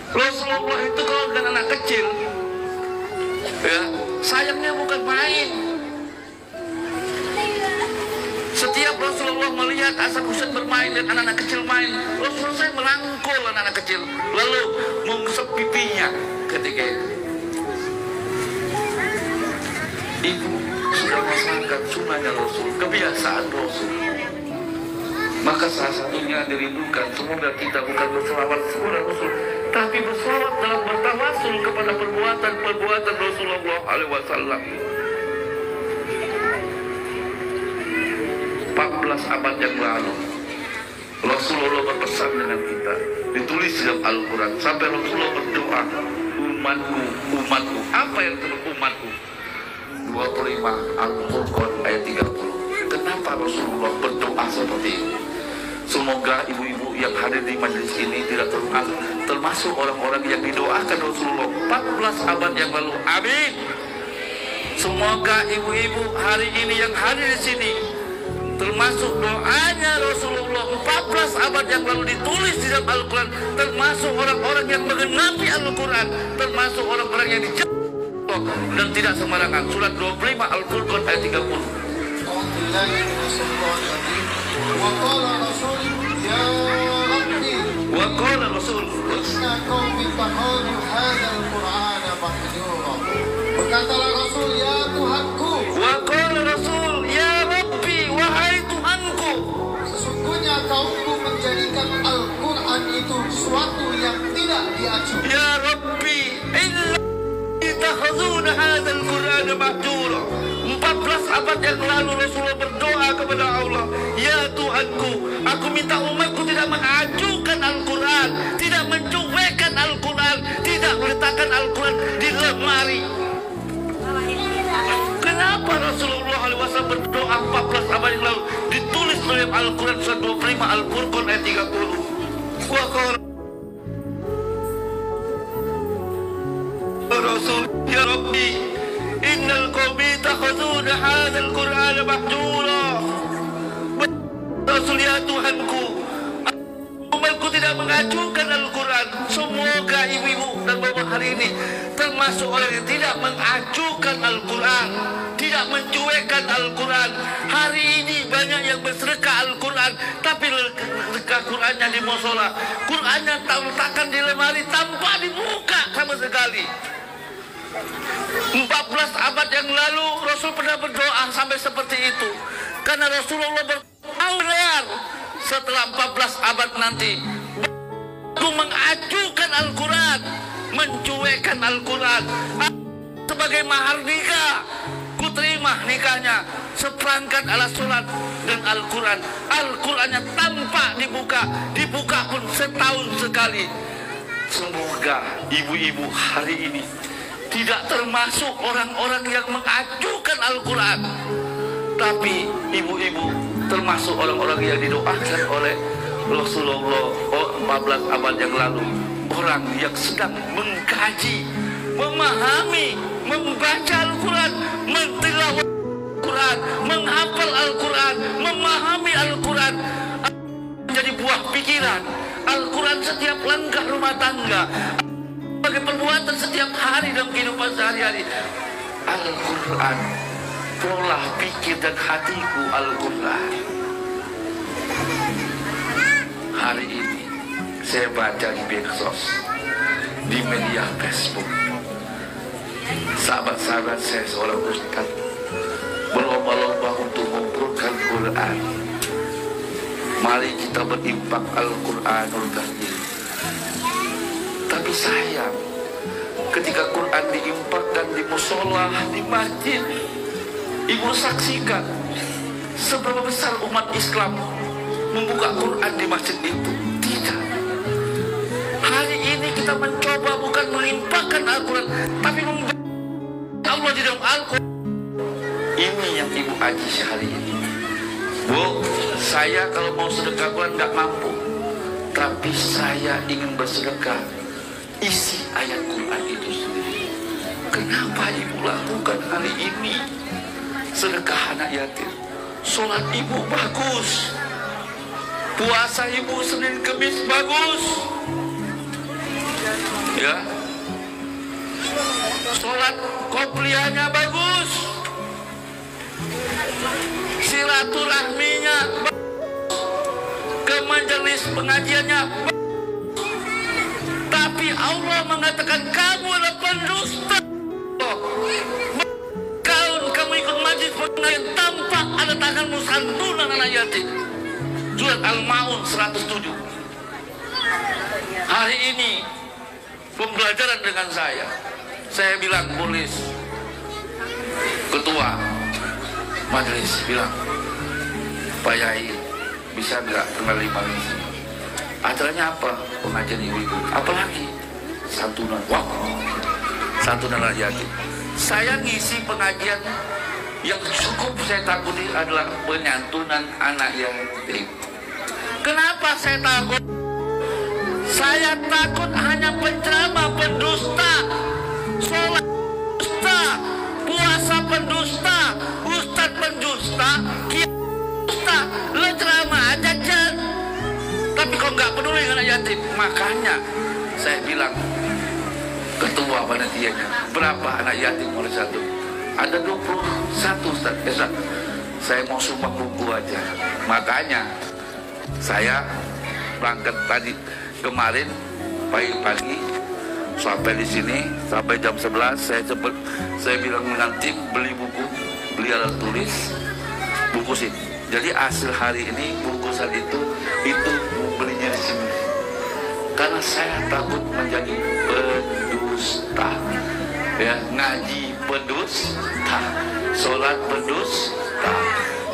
Rasulullah itu kalau dengan anak kecil, ya, sayangnya bukan main. Setiap Rasulullah melihat Hasan Husain bermain dan anak-anak kecil main, Rasulullah saya merangkul anak-anak kecil, lalu mengusap pipinya ketika itu. Ibu sudah melaksanakan sunnahnya Rasul, kebiasaan Rasul. Maka salah satunya dirindukan, semoga kita bukan berselawat kepada Rasul, tapi berselawat dalam bertawasul kepada perbuatan-perbuatan Rasulullah SAW. 14 abad yang lalu Rasulullah berpesan dengan kita, ditulis dalam Al-Quran, sampai Rasulullah berdoa, umatku, umatku. Apa yang terjadi umatku? 25 Al-Furqan ayat 30. Kenapa Rasulullah berdoa seperti ini? Semoga ibu-ibu yang hadir di majelis ini tidak termasuk orang-orang yang didoakan Rasulullah 14 abad yang lalu. Amin. Semoga ibu-ibu hari ini yang hadir di sini termasuk doanya Rasulullah 14 abad yang lalu ditulis di dalam Al-Quran, termasuk orang-orang yang mengenapi Al-Quran, termasuk orang-orang yang dijaga dan tidak sembarangan. Surat 25 Al-Furqan ayat 30. Waqala Rasul berkatalah Rasul, ya Tuhanku. Waqala Rasul, ya Rabbi, wahai Tuhanku. Sesungguhnya kaumku menjadikan Al-Quran itu sesuatu yang tidak diacu. Ya Rabbi, illa ittakhazuna hadzal Qur'ana mahjura. 14 abad yang lalu Rasulullah berdoa kepada Allah, ya Tuhanku, aku minta umatku tidak mengajukan Al-Quran, tidak mencuekkan Al-Quran, tidak meletakkan Al-Quran di lemari. Kenapa Rasulullah SAW berdoa 14 abad yang lalu? Ditulis dalam Al-Quran surat 25 Al-Furqan ayat 30. Wa qala Rasul, ya Rabbi, innal qaumi takhazuna hadzal Qur'ana mahjura. Rasul, ya Tuhanku, umatku tidak mengajukan Al-Quran. Semoga ibu-ibu dan bapak hari ini termasuk orang yang tidak mengajukan Al-Quran, tidak mencuekkan Al-Quran. Hari ini banyak yang bersedekah Al-Quran, tapi sedekah Qurannya di musola, Qurannya letakkan di lemari tanpa dibuka sama sekali. 14 abad yang lalu Rasul pernah berdoa sampai seperti itu, karena Rasulullah berdoa setelah 14 abad nanti aku mengajukan Al-Quran, mencuekkan Al-Quran sebagai mahar nikah. Ku terima nikahnya seperangkat alat sholat dan Al-Quran. Al-Qurannya tanpa dibuka pun setahun sekali. Semoga ibu-ibu hari ini tidak termasuk orang-orang yang mengajukan Al-Quran, tapi ibu-ibu termasuk orang-orang yang didoakan oleh Rasulullah 14 abad yang lalu. Orang yang sedang mengkaji, memahami, membaca Al-Quran, mentilawah Al-Quran, menghafal Al-Quran, memahami Al-Quran, menjadi buah pikiran. Al-Quran setiap langkah rumah tangga, sebagai perbuatan setiap hari dalam kehidupan sehari-hari. Al-Quran, pola pikir dan hatiku Al-Quran. Hari ini saya baca di medsos, di media Facebook, sahabat-sahabat saya seorang ustaz berlomba-lomba untuk mengumpulkan Quran. Mari kita berimpak Al-Quranul Karim. Tapi sayang, ketika Quran diimpakkan di musola, di masjid, ibu saksikan seberapa besar umat Islam membuka Quran di masjid itu. Tidak. Hari ini kita mencoba bukan melimpahkan Al-Quran, tapi membaca Allah di dalam Al-Quran. Ini yang ibu aji hari ini. Bu, saya kalau mau sedekah Quran nggak mampu, tapi saya ingin bersedekah isi ayat Quran itu sendiri. Kenapa ibu lakukan hari ini? Sedekah anak yatim, sholat ibu bagus, puasa ibu Senin Kemis bagus, ya. Sholat qobliyahnya bagus, silaturahminya bagus, ke majelis pengajiannya bagus. Tapi Allah mengatakan kamu adalah pendusta. Kamu ikut majelis pengajian tanpa ada tanganmu santunan anak yatim. Surat Al-Maun 107. Hari ini pembelajaran dengan saya bilang polis, ketua majelis bilang, Pak Yai bisa nggak kenali paling sini? Acaranya apa? Pengajian ibu-ibu. Apalagi santunan. Wah, santunan anak yatim. Saya ngisi pengajian yang cukup saya takuti adalah penyantunan anak yatim. Kenapa saya takut? Saya takut hanya penceramah pendusta, sholat pendusta, puasa pendusta, ustadz pendusta, kiai pendusta, lo ceramah aja Jan. Tapi kok nggak peduli dengan anak yatim. Makanya saya bilang, ketua panitianya, berapa anak yatim oleh satu? Ada 21 Ustaz. Saya mau sumpah buku aja. Makanya saya berangkat tadi kemarin pagi-pagi sampai di sini sampai jam 11. Saya bilang dengan tim beli buku, beli alat tulis, buku sih. Jadi hasil hari ini bungkusan itu belinya di sini. Karena saya takut menjadi pendusta, ya, ngaji pendusta, sholat pendusta,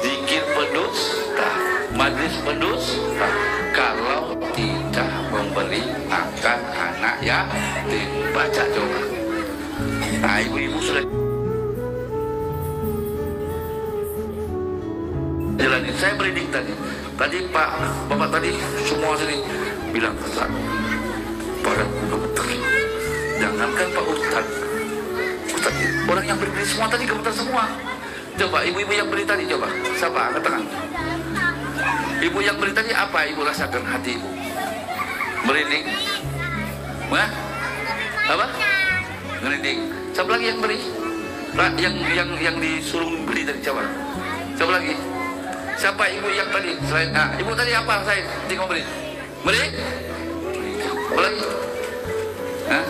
zikir pendusta, majlis pendusta, kalau tidak memberi makan anak yatim. Baca coba. Nah, ibu-ibu sudah jalanin. Saya beridik tadi Bapak tadi semua sini bilang, Ustaz, pada gemeter. Jangankan Pak Ustaz, orang yang berdiri semua tadi gemeter semua. Coba ibu-ibu yang beri tadi, coba siapa angkat tangan. Ibu yang beri tadi apa ibu rasakan hati ibu? Merinding? Hah? Apa? Merinding. Siapa lagi yang beri? Yang disuruh beli tadi, coba. Siapa lagi? Siapa ibu yang tadi? Selain ibu tadi apa? Saya tinggal beri. Beri? Apa lagi? Hah?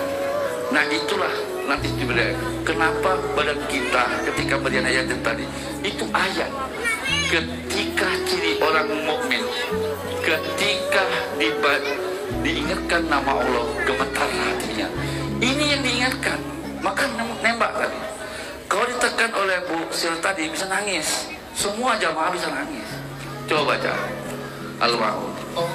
Nah, itulah nanti diberi. Kenapa badan kita ketika berian ayat tadi itu ayat. Ketika ciri orang mukmin, ketika diingatkan nama Allah, gemetar hatinya. Ini yang diingatkan. Maka nembak tadi. Kalau ditekan oleh Bu Sil tadi bisa nangis. Semua jamaah bisa nangis. Coba baca Al-Maun. Allah.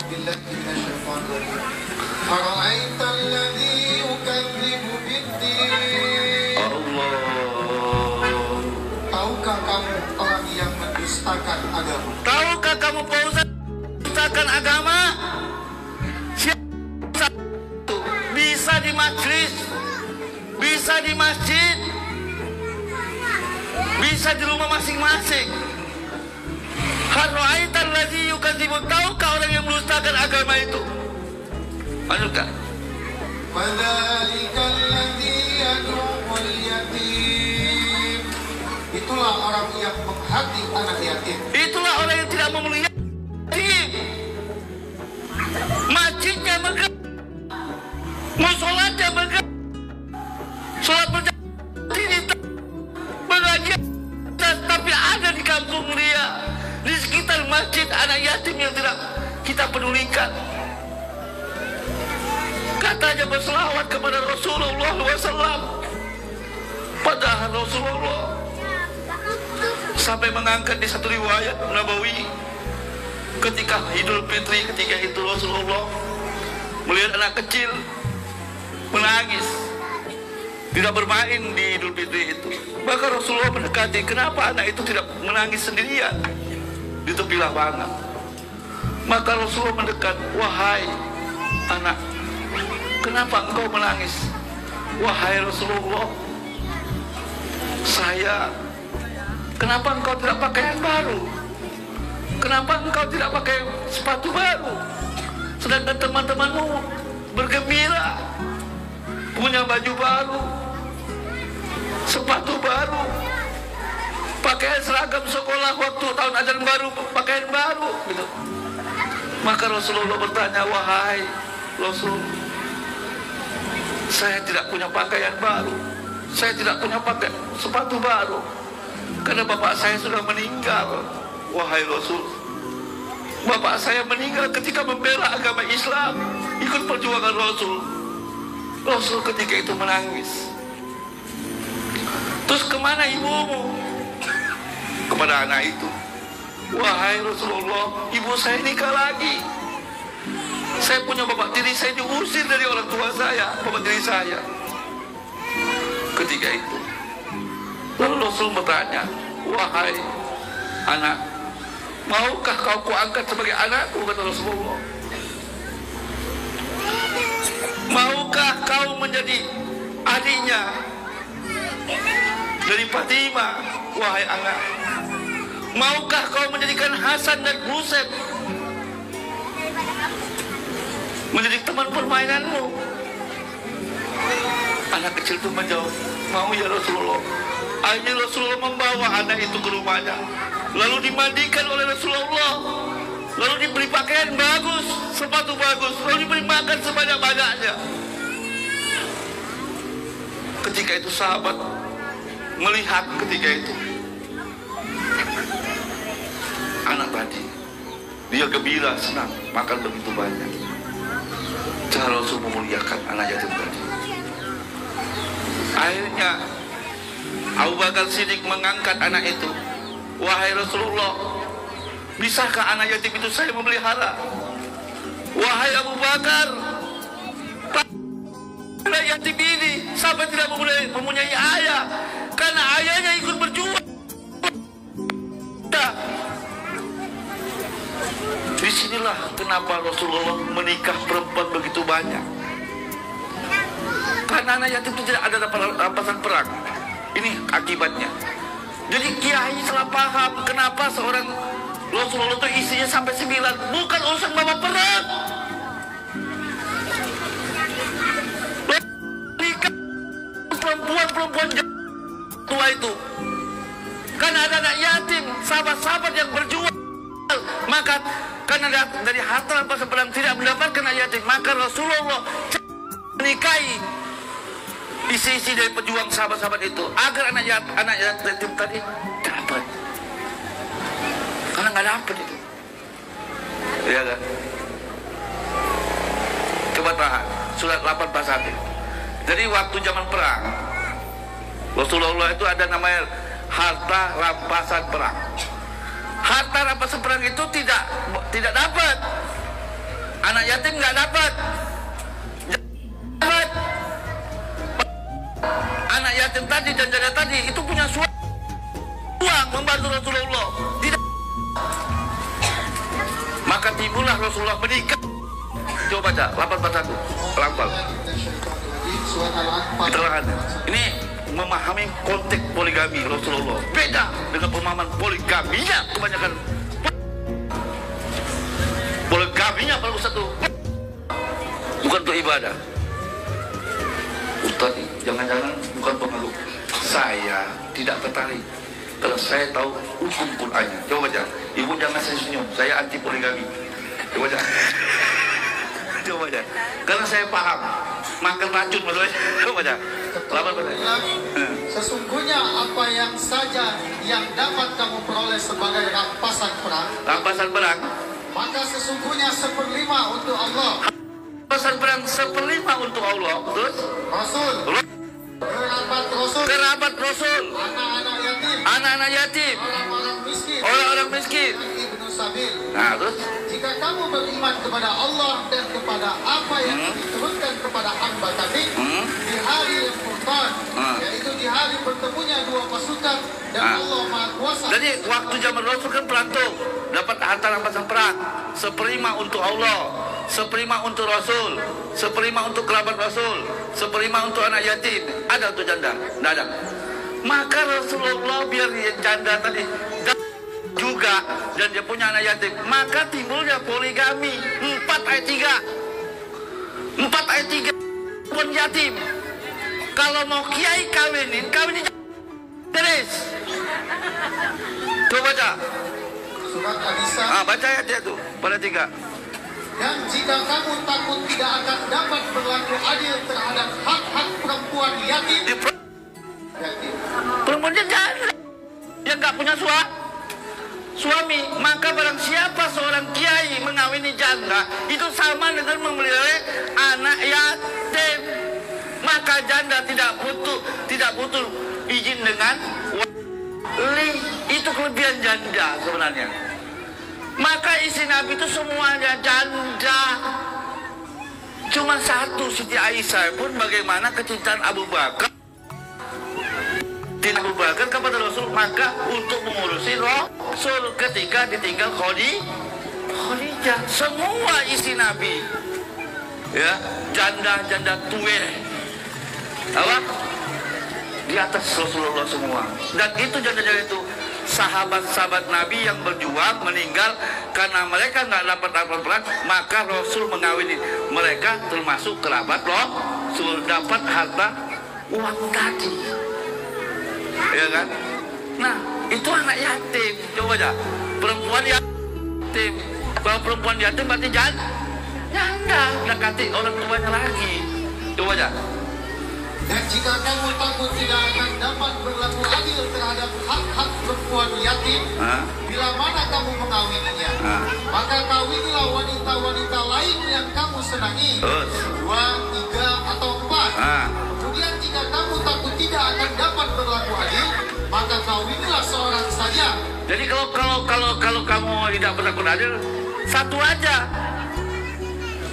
Tahukah kamu orang yang mendustakan agama? Tahukah kamu mendustakan agama? Siapa bisa di majlis, bisa di masjid, bisa di rumah masing-masing. Harra'aital ladzi yukadzibu, tahukah orang yang mendustakan agama itu? Lanjutkan. Fadzalikal ladzi yad'ul yatim. Itulah orang yang menghati anak yatim. Itulah orang yang tidak memelihara yatim. Masjidnya megah, musolanya megah, sholat berjamaah pengajian, tapi ada di kampung dia, di sekitar masjid anak yatim yang tidak kita pedulikan. Katanya berselawat kepada Rasulullah SAW, padahal Rasulullah sampai mengangkat di satu riwayat Nabawi, ketika Idul Fitri, ketika itu Rasulullah melihat anak kecil menangis, tidak bermain di Idul Fitri itu. Maka Rasulullah mendekati, kenapa anak itu tidak menangis sendirian di tepi lapangan? Maka Rasulullah mendekat, wahai anak, kenapa engkau menangis? Wahai Rasulullah, kenapa engkau tidak pakaian baru? Kenapa engkau tidak pakai sepatu baru? Sedangkan teman-temanmu bergembira. baju baru, sepatu baru, pakaian seragam sekolah waktu tahun ajaran baru, pakaian baru gitu. Maka Rasulullah bertanya, wahai Rasul, saya tidak punya pakaian baru, saya tidak punya sepatu baru, karena bapak saya sudah meninggal. Wahai Rasul, bapak saya meninggal ketika membela agama Islam, ikut perjuangan Rasul. Rasul ketika itu menangis. Terus kemana ibumu? Kepada anak itu, wahai Rasulullah, ibu saya nikah lagi. Saya punya bapak tiri, saya diusir dari orang tua saya, bapak tiri saya. Ketika itu, lalu Rasul bertanya, wahai anak, maukah kau kuangkat sebagai anakku? Kata Rasulullah. Maukah kau menjadi adiknya dari Fatimah? Wahai anak, maukah kau menjadikan Hasan dan Husain menjadi teman permainanmu? Anak kecil itu menjawab, mau ya Rasulullah. Akhirnya Rasulullah membawa anak itu ke rumahnya, lalu dimandikan oleh Rasulullah, lalu diberi pakaian bagus, sepatu bagus, lalu diberi makan sebanyak-banyaknya. Ketika itu sahabat melihat ketika itu anak tadi, dia gembira, senang, makan begitu banyak. Cara Rasul memuliakan anak yatim tadi. Akhirnya Abu Bakar Siddiq mengangkat anak itu. Wahai Rasulullah, bisakah anak yatim itu saya memelihara? Wahai Abu Bakar, anak yatim ini sampai tidak mempunyai ayah, karena ayahnya ikut berjuang. Disinilah kenapa Rasulullah menikah perempuan begitu banyak. Karena anak yatim itu tidak ada rampasan perang. Ini akibatnya. Jadi kiai salah paham kenapa seorang Rasulullah itu isinya sampai 9. Bukan urusan bawa perang. Nikah perempuan tua itu. Karena ada anak yatim, sahabat-sahabat yang berjuang. Maka karena dari harta rampasan perang tidak mendapatkan anak yatim, maka Rasulullah menikahi isi-isi dari pejuang sahabat-sahabat itu agar anak yatim tadi dapat. Karena nggak dapat itu, ya kan? Coba tahan surat 8 pasal 1. Jadi waktu zaman perang, Rasulullah itu ada namanya harta rampasan perang. Harta rampasan perang itu tidak dapat. Anak yatim nggak dapat. Anak yatim tadi dan janda tadi itu punya uang membantu Rasulullah. Tidak. Maka timbullah Rasulullah menikah. Coba baca 841 pelan-pelan. Keterangannya. Ini memahami konteks poligami Rasulullah. Beda dengan pemahaman poligaminya kebanyakan. Poligaminya baru satu. Bukan untuk ibadah. Ustaz, jangan-jangan bukan pengaruh. Saya tidak tertarik. Kalau saya tahu hukum Qur'annya. Coba baca. Ibu jangan senyum. Saya anti poligami. Coba baca. Coba baca. Karena saya paham. Makan racun maksudnya. Coba baca. Sesungguhnya apa yang saja yang dapat kamu peroleh sebagai rampasan perang. Rampasan perang. Maka sesungguhnya 1/5 untuk Allah. Rampasan perang 1/5 untuk Allah. Terus? Rasul. Kerabat Rasul. Kerabat Rasul. Anak-anak yatim. Anak-anak yatim. Orang-orang miskin. Orang-orang miskin. Ibnu Sabil. Nah, terus? Jika kamu beriman kepada Allah dan kepada apa yang diturunkan kepada hamba tadi di hari yang Furqan, yaitu di hari bertemunya dua pasukan dan Allah Maha Kuasa. Jadi waktu zaman Rasul kan perantau, dapat harta rampasan perang 1/5 untuk Allah, 1/5 untuk Rasul, 1/5 untuk kerabat Rasul, 1/5 untuk anak yatim. Ada untuk janda? Tidak ada. Maka Rasulullah biar janda tadi juga dan dia punya anak yatim, maka timbulnya poligami. 4 ayat 3 pun yatim Kalau mau kiai kawinin terus. Coba baca. Surat An-Nisa. Baca ayatnya tuh pada 3. Dan jika kamu takut tidak akan dapat berlaku adil terhadap hak-hak perempuan yatim, perempuan janda yang nggak punya suami, maka barang siapa seorang kiai mengawini janda itu sama dengan memelihara anak yatim. Maka janda tidak butuh izin dengan wali. Itu kelebihan janda sebenarnya. Maka istri Nabi itu semuanya janda. Cuma satu, Siti Aisyah pun bagaimana kecintaan Abu Bakar. Abu Bakar kepada Rasul, maka untuk mengurusi Rasul ketika ditinggal Khadijah. Semua istri Nabi, ya, janda tua, apa? Di atas Rasulullah semua. Dan itu janda-janda itu sahabat-sahabat Nabi yang berjuang meninggal karena mereka nggak dapat perang, maka Rasul mengawini mereka, termasuk kerabat Rasul, dapat harta uang tadi. Ya kan? Nah, itu anak yatim. Coba aja, perempuan yatim. Kalau perempuan yatim berarti janda, dekati orang tuanya lagi. Coba aja. dan jika kamu takut tidak akan dapat berlaku adil terhadap hak-hak perempuan yatim, bila mana kamu mengawininya, maka kawinilah wanita-wanita lain yang kamu senangi, 2, 3, atau 4. Kemudian jika kamu takut tidak akan dapat berlaku adil, maka kawinilah seorang saja. Jadi kalau kamu tidak berlaku adil, satu aja.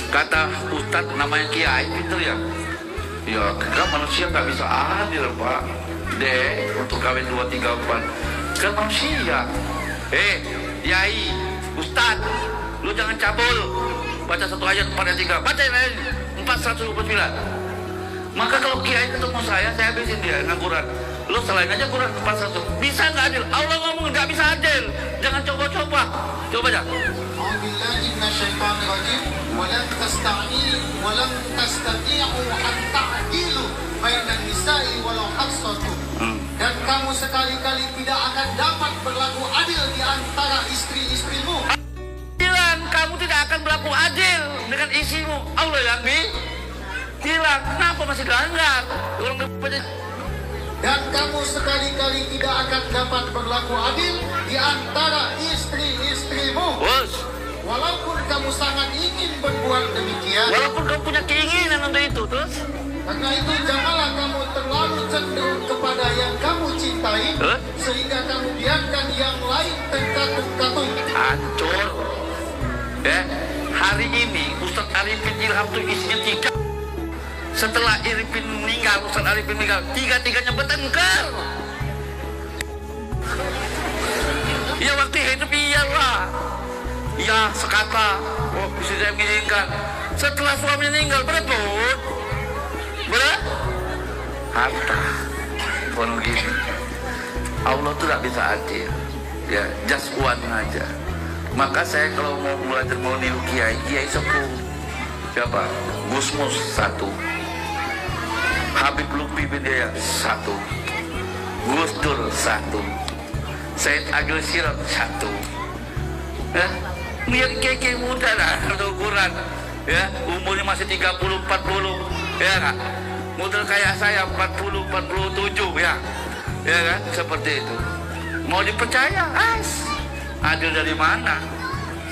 Kata Ustadz namanya Kiai, pinter ya. Ya, kan manusia nggak bisa adil, Pak. Untuk kawin 2, 3, 4. Kan manusia. Yai, Ustadz, lu jangan cabul. Baca satu ayat 4 ayat 3. Baca yang lain 429. Maka kalau kiai ketemu saya habisin dia dengan Quran. Lu selain aja Quran 4.1. Bisa nggak adil? Allah ngomong nggak bisa adil. Jangan coba-coba. Coba aja. A'udzubillahi minasyaitonir rajim. Walan tastati'u an ta'dilu bainan nisa'i walau hassatu. Dan kamu sekali-kali tidak akan dapat berlaku adil di antara istri-istrimu. Bilang kamu tidak akan berlaku adil dengan istrimu. Allah yang bilang, kenapa masih dilanggar? Dan kamu sekali-kali tidak akan dapat berlaku adil di antara istri-istrimu. Walaupun kamu sangat ingin berbuat demikian. Walaupun kamu punya keinginan untuk itu, terus? Karena itu janganlah kamu terlalu cenderung kepada yang kamu cintai, sehingga kamu biarkan yang lain terkatung-katung. Hancur. Hari ini Ustadz Arifin Ilham itu isinya 3. Setelah Arifin meninggal, Ustadz Arifin meninggal, 3-3-nya bertengkar. Ya waktu hidup iyalah. Ya sekata, bisa saya mengizinkan. Setelah suami meninggal, berebut. Harta. Pun gini. Allah tuh tidak bisa adil. Ya, just one aja. Maka saya kalau mau belajar mau niru kiai sepuh. Siapa? Gusmus 1. Habib Lutfi bin Yahya 1. Gus Dur 1. Said Agil Sirot 1. Lihat kiai muda lah untuk ukuran, ya, umurnya masih 30-40, ya kan? Model kayak saya 40-47, ya kan? Seperti itu. Mau dipercaya, adil dari mana?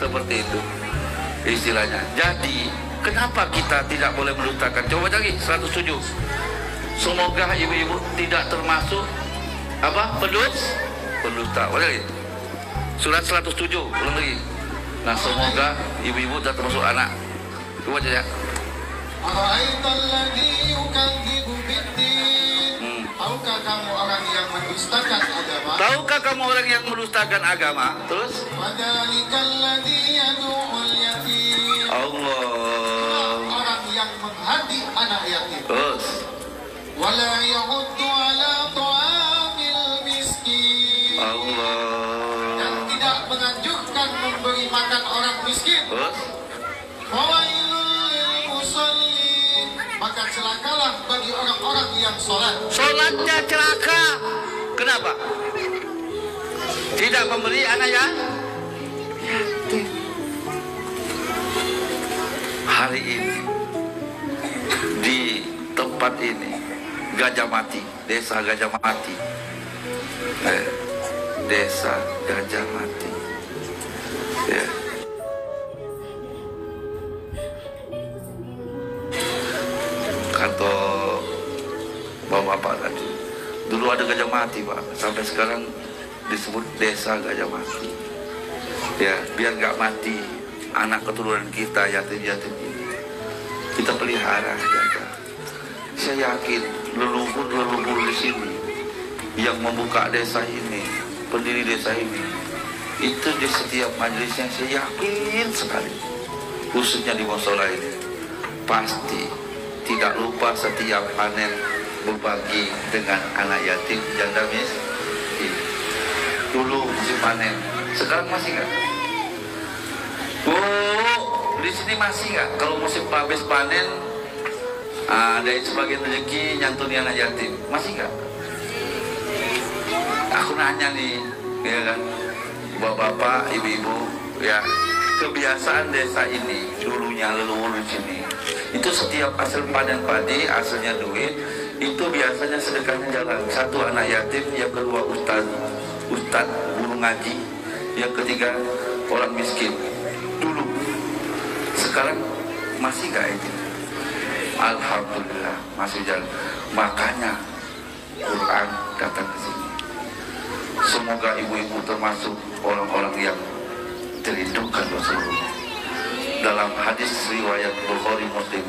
Seperti itu istilahnya. Jadi kenapa kita tidak boleh mendustakan? Coba lagi 107. Semoga ibu-ibu tidak termasuk pendusta. Boleh lagi. Surat 107, ulang lagi. Nah, semoga ibu-ibu tidak termasuk anak. Coba aja ya. Tahukah kamu orang yang mendustakan agama? Tahukah kamu orang yang mendustakan agama? Terus? Allah. Orang yang menghati anak yatim. Terus? Wala yahuddu ala ta'amil miskin. Allah. Dan tidak menganjurkan memberi makan orang miskin. Terus? Fawailul lil musallin. Maka celakalah cerah bagi orang-orang yang sholat. Sholatnya celaka. Kenapa? Tidak memberi anak yatim. Hari ini di tempat ini Gajah Mati, desa Gajah Mati, desa Gajah Mati, ya. Kantor bapak-bapak tadi dulu ada Gajah Mati, Pak, sampai sekarang disebut desa Gajah Mati, ya, biar nggak mati anak keturunan kita yatim-yatim ini, kita pelihara, jaga. Saya yakin leluhur di sini yang membuka desa ini, pendiri desa ini, itu di setiap majelisnya saya yakin sekali, khususnya di musola ini, pasti tidak lupa setiap panen berbagi dengan anak yatim janda miskin. Dulu musim panen, sekarang masih nggak? Di sini masih nggak? Kalau musim habis panen, ada sebagian rezeki nyantuni anak yatim, masih nggak? Aku nanya nih, ya kan, bapak-bapak, ibu-ibu, ya, kebiasaan desa ini dulunya leluhur di sini, itu setiap hasil panen padi, hasilnya duit, itu biasanya sedekahnya jalan. Satu anak yatim, yang kedua ustad guru ngaji, yang ketiga orang miskin. Dulu, sekarang masih nggak itu? Alhamdulillah masih jalan. Makanya Quran datang ke sini. Semoga ibu-ibu termasuk orang-orang yang dirindukan Rasulullah. Dalam hadis riwayat Bukhari Muslim,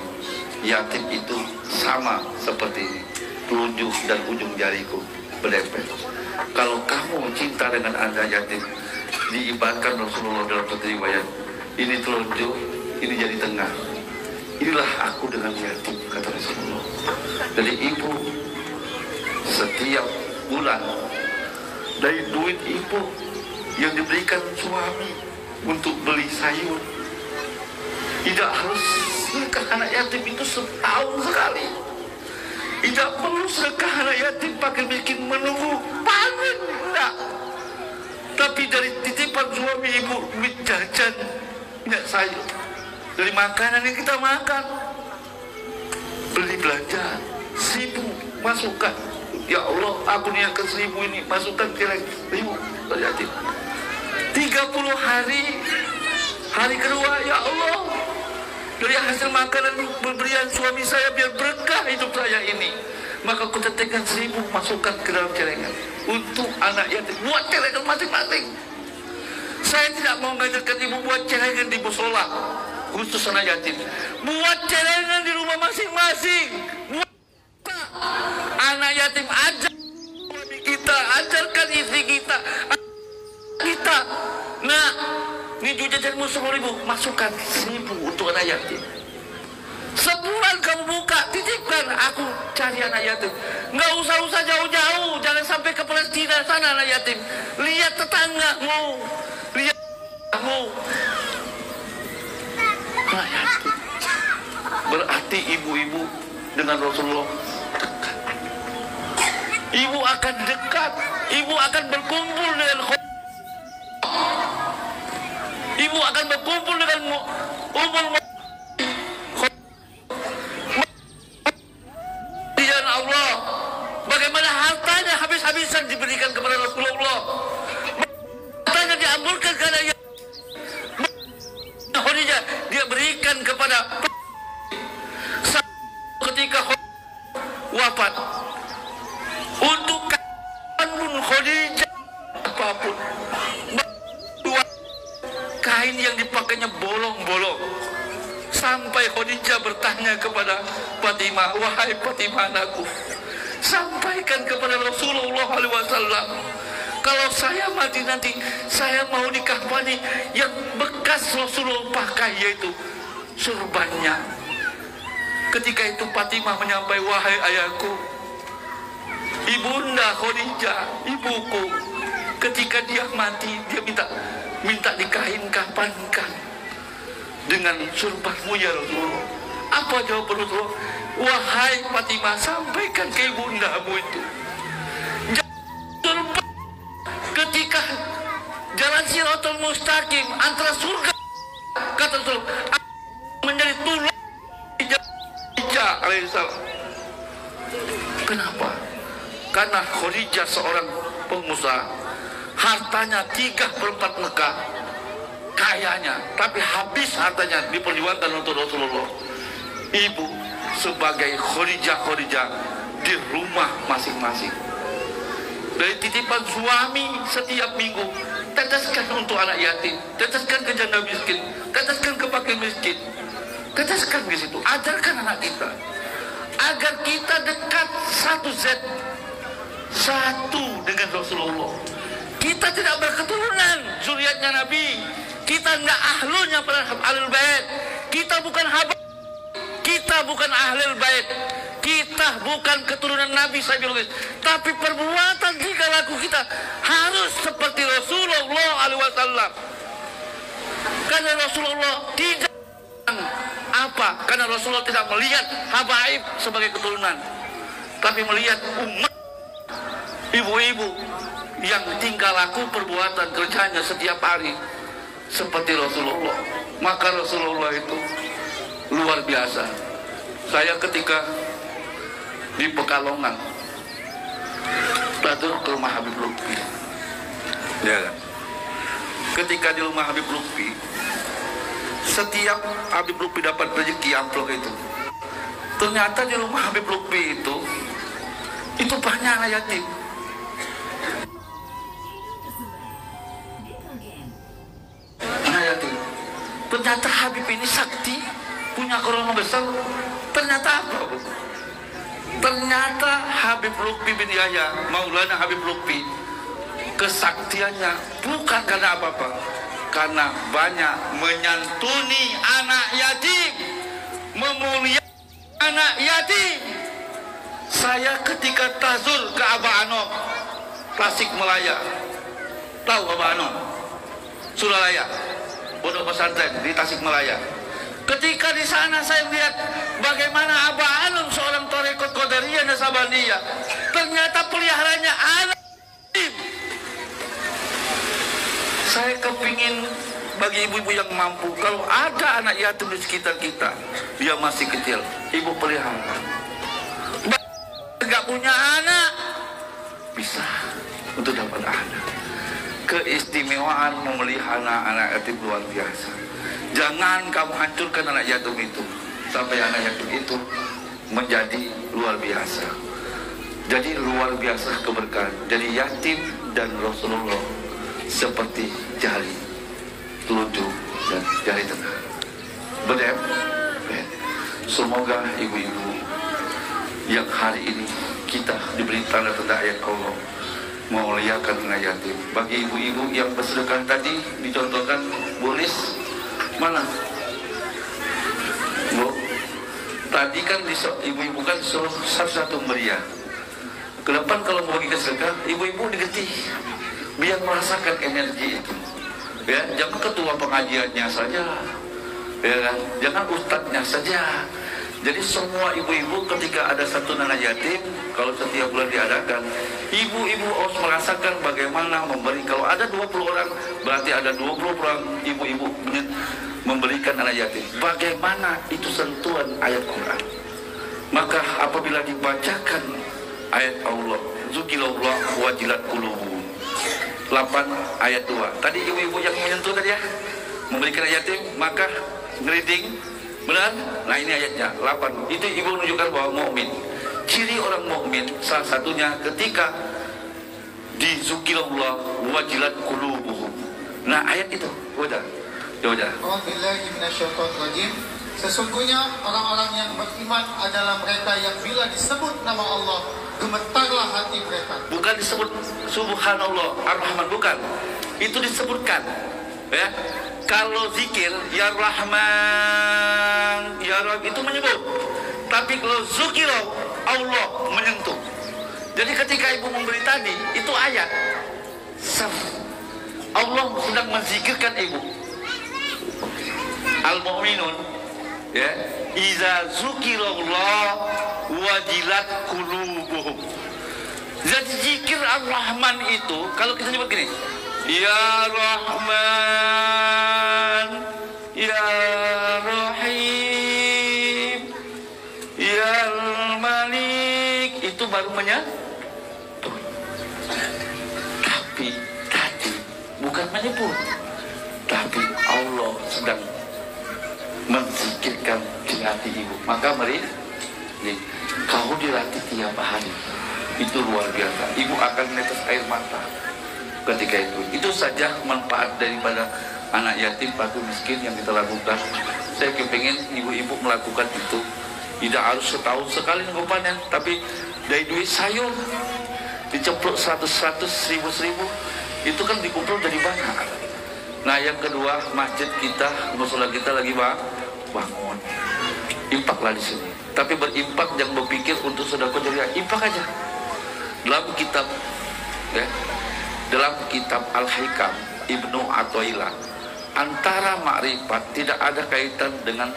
yatim itu sama seperti telunjuk dan ujung jariku berdempet. Kalau kamu cinta dengan anak yatim, diibaratkan Rasulullah dalam satu riwayat, ini telunjuk, ini jadi tengah. Inilah aku dengan yatim, kata Rasulullah. Jadi ibu setiap bulan dari duit ibu yang diberikan suami untuk beli sayur, tidak harus sedekah anak yatim itu setahun sekali. Tidak perlu sedekah anak yatim pakai bikin menunggu panen, enggak. Tapi dari titipan suami ibu, duit jajan, minyak sayur, dari makanan yang kita makan, beli belanja 1.000 masukkan. Ya Allah, aku niatkan 1.000 ini, masukkan kira 1.000 yatim. 30 hari, hari kedua, ya Allah, dari hasil makanan pemberian suami saya biar berkah hidup saya ini, maka aku tetapkan 1.000 masukkan ke dalam celengan untuk anak yatim. Buat celengan masing-masing. Saya tidak mau mengajarkan ibu buat celengan di musola khusus anak yatim. Buat celengan di rumah masing-masing. Buat anak yatim, ajar suami kita, ajarkan istri kita. Nah, ini jajanmu 10.000, masukkan 1.000 untuk anak yatim. Sebulan kamu buka, titipkan, aku cari anak yatim. Nggak usah jauh-jauh, jangan sampai ke Palestina sana anak yatim. Lihat tetanggamu, lihat kamu anak yatim. Berarti ibu-ibu dengan Rasulullah dekat. Ibu akan dekat, ibu akan berkumpul dengan ibu akan berkumpul dengan umur di jalan Allah. Bagaimana hartanya habis-habisan diberikan kepada Rasulullah, hartanya diambilkan karena Khadijah dia berikan kepada ketika wafat. Untuk Khadijah apapun, kain yang dipakainya bolong-bolong, sampai Khadijah bertanya kepada Fatimah, wahai Fatimah anakku, sampaikan kepada Rasulullah SAW, kalau saya mati nanti, saya mau dikafani yang bekas Rasulullah pakai, yaitu surbannya. Ketika itu Fatimah menyampaikan, wahai ayahku, ibunda Khadijah, ibuku, ketika dia mati, dia minta dikain-kafankan dengan surbanmu ya Rasulullah. Apa jawab Rasulullah? Wahai Fatimah, sampaikan ke ibundamu itu. Ketika jalan Shiratal Mustaqim antara surga, kata Rasul, menjadi tulang Khadijah alaihissalam. Kenapa? Karena Khadijah seorang pengusaha, hartanya 3/4 Mekah, kayanya, tapi habis hartanya diperjuangkan untuk Rasulullah. Ibu sebagai Khadijah di rumah masing-masing, dari titipan suami setiap minggu, teteskan untuk anak yatim, teteskan ke janda miskin, teteskan ke fakir miskin, teteskan di situ. Ajarkan anak kita agar kita dekat satu dengan Rasulullah. Kita tidak berketurunan zuriatnya Nabi, kita enggak ahlunya ahlul bait, kita bukan habib, kita bukan ahlul bait, kita bukan keturunan Nabi Sayyidul, tapi perbuatan tingkah laku kita harus seperti Rasulullah alaihi wasallam. Karena Rasulullah tidak apa? Karena Rasulullah tidak melihat habaib sebagai keturunan, tapi melihat umat ibu-ibu yang tingkah laku perbuatan kerjanya setiap hari seperti Rasulullah. Maka Rasulullah itu luar biasa. Saya ketika di Pekalongan, lalu ke rumah Habib Lutfi, ya kan? Ketika di rumah Habib Lutfi, setiap Habib Lutfi dapat rezeki amplop itu, ternyata di rumah Habib Lutfi itu banyak anak yatim. Anak yatim. Ternyata Habib ini sakti, punya korona besar. Ternyata apa? Ternyata Habib Lutfi bin Yahya, Maulana Habib Lutfi, kesaktiannya bukan karena apa-apa, karena banyak menyantuni anak yatim, memuliakan anak yatim. Saya ketika tazur ke Abah Anom, Tasik Malaya, tahu Abah Anom? Suralaya, pondok pesantren di Tasik Malaya. Ketika di sana saya melihat bagaimana Abah Anom, seorang tarekat Qadariyah Nasabandiyah, ternyata peliharanya anak yatim. Saya kepingin bagi ibu-ibu yang mampu, kalau ada anak yatim di sekitar kita, dia masih kecil, ibu pelihara. Nggak punya anak, bisa untuk dapat anak. Keistimewaan memelihara anak yatim luar biasa. Jangan kamu hancurkan anak yatim itu, sampai anak yatim itu menjadi luar biasa. Jadi luar biasa keberkahan. Jadi yatim dan Rasulullah seperti jari telunjuk dan jari tengah, berdep. Semoga ibu-ibu yang hari ini kita diberi tanda tanda ayat Allah memuliakan anak yatim. Bagi ibu-ibu yang bersedekah tadi dicontohkan, Boris mana? Bu, tadi kan ibu-ibu kan suruh satu-satu meriah. Ke depan kalau mau bagi sedekah, ibu-ibu digetih biar merasakan energi itu. Ya, jangan ketua pengajiannya saja, ya kan? Jangan ustadznya saja. Jadi semua ibu-ibu ketika ada satu anak yatim, kalau setiap bulan diadakan, ibu-ibu harus merasakan bagaimana memberi. Kalau ada 20 orang, berarti ada 20 orang ibu-ibu memberikan anak yatim. Bagaimana itu sentuhan ayat Quran. Maka apabila dibacakan ayat Allah, Zukirullah wajilat qulubuhum, 8 ayat 2. Tadi ibu-ibu yang menyentuh tadi ya, memberikan ayat yatim, maka ngeriding. Benar? Nah ini ayatnya 8. Itu ibu menunjukkan bahwa mukmin. Ciri orang mukmin salah satunya ketika dizukirullah wajilat qulubuhum. Nah ayat itu, udah. Alhamdulillahi minasyaitonirrajim. Sesungguhnya orang-orang yang beriman adalah mereka yang bila disebut nama Allah, gemetarlah hati mereka. Bukan disebut Subhanallah Ar-Rahman, bukan. Itu disebutkan, ya. Kalau zikir ya Rahman ya Rabb itu menyebut, tapi kalau zikirullah Allah menyentuh. Jadi ketika ibu memberi tadi itu ayat Allah sedang menzikirkan ibu. Al-Mu'minun, ya, iza zukirullah wajilat qulubuhum. Jadi zikir Ar-Rahman itu kalau kita nyebut gini, Ya Rahman, Ya Rahim, Ya Malik, itu baru menyebut. Tapi tadi bukan menyebut, tapi Allah sedang menzikirkan di hati ibu. Maka mari kau dilatih tiap hari, itu luar biasa. Ibu akan menetes air mata ketika itu. Itu saja manfaat daripada anak yatim piatu miskin yang kita lakukan. Saya kepingin ibu-ibu melakukan itu. Tidak harus setahun sekali nunggu panen, tapi dari duit sayur diceplok 100, 1000, itu kan dikumpul dari banyak. Nah yang kedua, masjid kita, musola kita lagi bangun, impaklah di sini. Tapi berimpak jangan berpikir untuk sedekah jariah, impak aja. Dalam kitab dalam kitab Al-Hikam Ibnu Athaillah, antara makrifat tidak ada kaitan dengan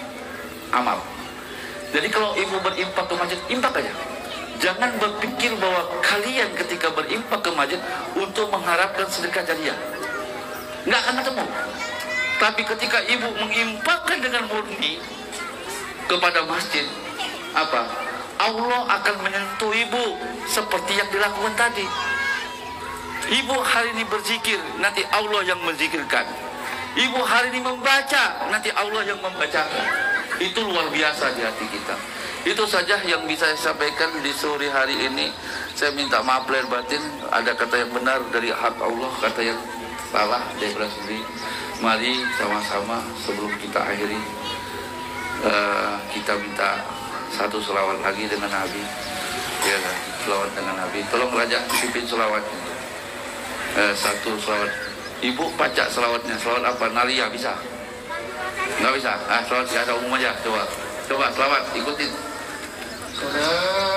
amal. Jadi kalau ibu berimpak ke masjid, impak aja. Jangan berpikir bahwa kalian ketika berimpak ke masjid untuk mengharapkan sedekah jariah, nggak akan ketemu. Tapi ketika ibu mengimpakkan dengan murni kepada masjid, apa? Allah akan menyentuh ibu seperti yang dilakukan tadi. Ibu hari ini berzikir, nanti Allah yang menzikirkan. Ibu hari ini membaca, nanti Allah yang membacakan. Itu luar biasa di hati kita. Itu saja yang bisa saya sampaikan di sore hari ini. Saya minta maaf lahir batin, ada kata yang benar dari hak Allah, kata yang salah dari sendiri. Mari sama-sama sebelum kita akhiri, kita minta satu selawat lagi dengan Nabi. Ya, selawat dengan Nabi. Tolong Raja pimpin selawatnya. Satu selawat. Ibu baca selawatnya. Selawat apa? Nalia bisa? Nggak bisa? Selawat biasa umum aja. Coba selawat, ikutin. Saudara